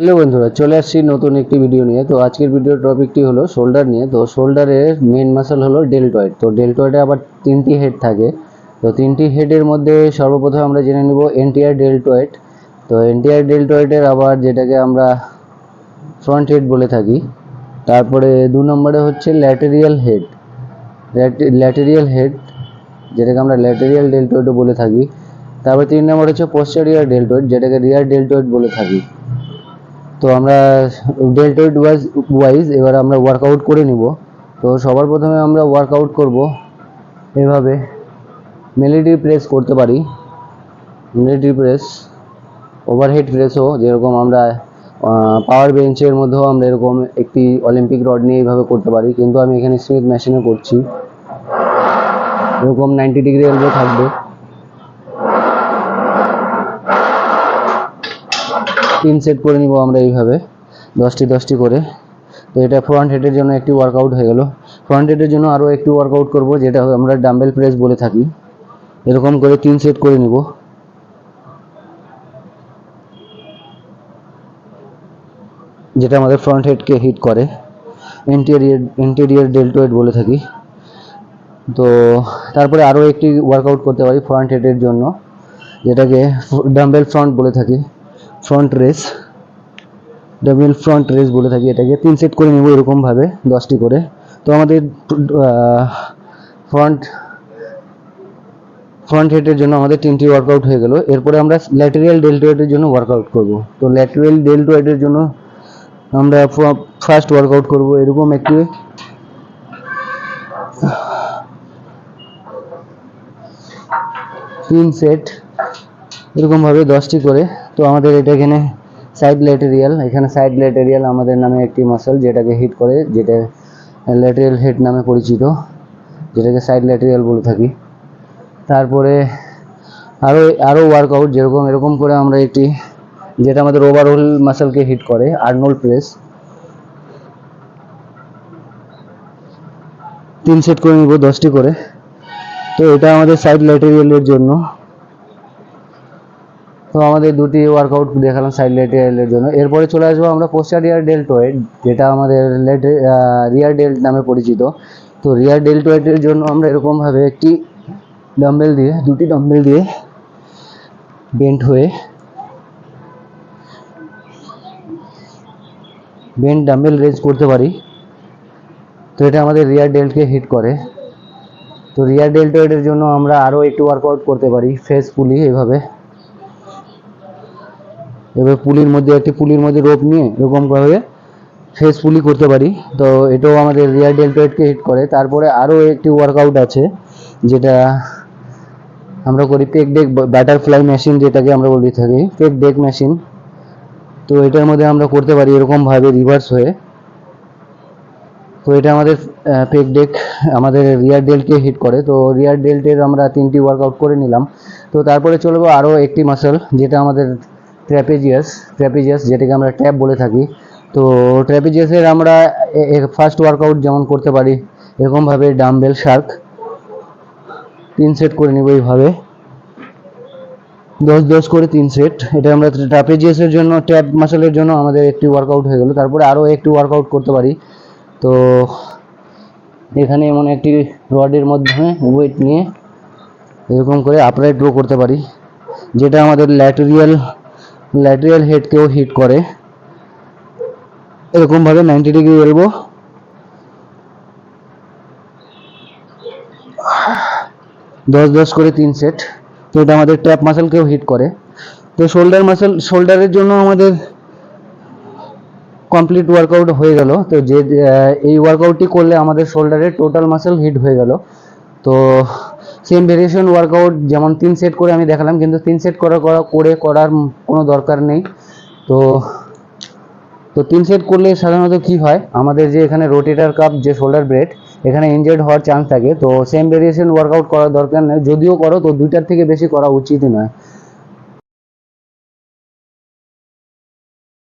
Hello বন্ধুরা, চলে আসছি নতুন একটি ভিডিও নিয়ে। তো আজকের ভিডিওর টপিকটি হলো শোল্ডার নিয়ে। তো শোল্ডারের মেন মাসল হলো ডেল্টয়েড। তো ডেল্টয়েডে আবার তিনটি হেড থাকে। তো তিনটি হেডের মধ্যে সর্বপ্রথম আমরা জেনে নেব এন্টিয়ার ডেল্টয়েড। তো এন্টিয়ার ডেল্টয়েডের আবার যেটাকে আমরা ফ্রন্ট হেড বলে থাকি। তারপরে 2 নম্বরে হচ্ছে ল্যাটেরিয়াল হেড, ল্যাটেরিয়াল হেড যেটাকে আমরা ল্যাটেরিয়াল ডেল্টয়েডও বলে থাকি। তারপরে 3 নম্বর হচ্ছে পোস্টেরিয়র ডেল্টয়েড, যেটাকে রিয়ার ডেল্টয়েড বলে থাকি। তো আমরা ডেল্টয়েড ওয়াইজ এবার আমরা ওয়ার্কআউট করে নিব। তো সবার প্রথমে আমরা ওয়ার্কআউট করব এভাবে। মিলিটারি প্রেস করতে পারি, মিলিটারি প্রেস, ওভারহেড প্রেসও, যেরকম আমরা পাওয়ার বেঞ্চের মধ্যেও আমরা এরকম একটি অলিম্পিক রড নিয়ে এইভাবে করতে পারি, কিন্তু আমি এখানে স্মিথ মেশিনে করছি। এরকম 90 ডিগ্রি এলবো থাকবে। 3 সেট করে নিব আমরা এইভাবে 10টি করে। তো এটা ফ্রন্ট হেডের জন্য একটি ওয়ার্কআউট হয়ে গেল। ফ্রন্ট হেডের জন্য আরও একটি ওয়ার্কআউট করব, যেটা আমরা ডাম্বেল প্রেস বলে থাকি। এরকম করে 3 সেট করে নিব। যেটা আমাদের ফ্রন্ট হেডকে হিট করে, এন্টেরিয়র ডেল্টয়েড বলে থাকি। তো তারপরে আরও একটি ওয়ার্কআউট করতে পারি ফ্রন্ট হেডের জন্য, যেটাকে ডাম্বেল ফ্রন্ট বলে থাকি, front race, dumbbell front race বলে থাকি। এটাকে 3 সেট করে নেব এরকমভাবে 10টি করে। তো আমাদের ফ্রন্ট হেডের জন্য আমাদের 3টি ওয়ার্কআউট হয়ে গেল। এরপরে আমরা ল্যাটেরিয়াল ডেল্টয়েডের জন্য ওয়ার্কআউট করব। তো ল্যাটেরিয়াল ডেল্টয়েডের জন্য আমরা ফার্স্ট ওয়ার্কআউট করব এরকম একটি 3 সেট এরকমভাবে 10টি করে। তো আমাদের এটা এখানে সাইড ল্যাটেরিয়াল, এখানে সাইড ল্যাটেরিয়াল আমাদের নামে একটি মাসল যেটাকে হিট করে, যেটা ল্যাটেরিয়াল হেড নামে পরিচিত, যেটাকে সাইড ল্যাটেরিয়াল বলে থাকি। তারপরে আরও ওয়ার্কআউট, যেরকম এরকম করে আমরা একটি, যেটা আমাদের ওভারঅল মাসলকে হিট করে, আর্নল্ড প্রেস 3 সেট করে নিব 10টি করে। তো এটা আমাদের সাইড ল্যাটেরিয়ালের জন্য। তো আমাদের দুটি ওয়ার্কআউট দেখালাম সাইড ল্যাটেরিয়ালের জন্য। এরপরে চলে আসবো আমরা পোস্টেরিয়র ডেল্টয়েড, যেটা আমাদের রিয়ার ডেল্ট নামে পরিচিত। তো রিয়ার ডেল্টয়েডের জন্য আমরা এরকমভাবে একটি ডাম্বেল দিয়ে, দুটি ডাম্বেল দিয়ে বেন্ট ডাম্বেল রেজ করতে পারি। তো এটা আমাদের রিয়ার ডেল্টকে হিট করে। তো রিয়ার ডেল্টয়েডের জন্য আমরা আরও একটু ওয়ার্কআউট করতে পারি ফেস পুলি। এভাবে পুলির মধ্যে রোপ নিয়ে এরকমভাবে ফেস পুলি করতে পারি। তো এটাও আমাদের রিয়ার ডেল্টয়েডকে হিট করে। তারপরে আরও একটি ওয়ার্কআউট আছে, যেটা আমরা করি পেক ডেক বাটারফ্লাই মেশিন, যেটাকে আমরা বলে থাকি পেক ডেক মেশিন। তো এটার মধ্যে আমরা করতে পারি এরকমভাবে রিভার্স হয়ে। তো এটা আমাদের পেক ডেক আমাদের রিয়ার ডেল্টকে হিট করে। তো রিয়ার ডেল্টের আমরা 3টি ওয়ার্কআউট করে নিলাম। তো তারপরে চলবো আরও একটি মাসল, যেটা আমাদের ট্র্যাপিজিয়াস, যেটাকে আমরা ট্যাপ বলে থাকি। তো ট্র্যাপিজিয়াসের আমরা ফার্স্ট ওয়ার্কআউট যেমন করতে পারি এরকমভাবে ডাম্বেল শার্ক 3 সেট করে নেব এইভাবে 10 করে 3 সেট। এটা আমরা ট্র্যাপিজিয়াসের জন্য, ট্যাপ মাসলের জন্য আমাদের একটি ওয়ার্কআউট হয়ে গেল। তারপরে আরও একটি ওয়ার্কআউট করতে পারি। তো এখানে এমন একটি রডের মাধ্যমে ওয়েট নিয়ে এরকম করে আপরাইট রো করতে পারি, যেটা আমাদের ল্যাটেরিয়াল হেডকেও হিট করে। এরকমভাবে 90 ডিগ্রি এলবো, 10 করে 3 সেট। তো এটা আমাদের ট্র্যাপ মাসলকেও হিট করে। তো শোল্ডারের জন্য আমাদের কমপ্লিট ওয়ার্কআউট হয়ে গেল। তো যে এই ওয়ার্কআউটটি করলে আমাদের শোল্ডারের টোটাল মাসল হিট হয়ে গেল। তো সেম ভেরিয়েশন ওয়ার্কআউট যেমন 3 সেট করে আমি দেখালাম, কিন্তু 3 সেট করার কোনো দরকার নেই। তো 3 সেট করলে সাধারণত কি হয়, আমাদের যে এখানে রোটেটর কাপ, যে শোল্ডার ব্লেড, এখানে ইনজের্ড হওয়ার চান্স থাকে। তো সেম ভেরিয়েশন ওয়ার্কআউট করার দরকার নেই, যদিও করো তো 2টার থেকে বেশি করা উচিতই নয়।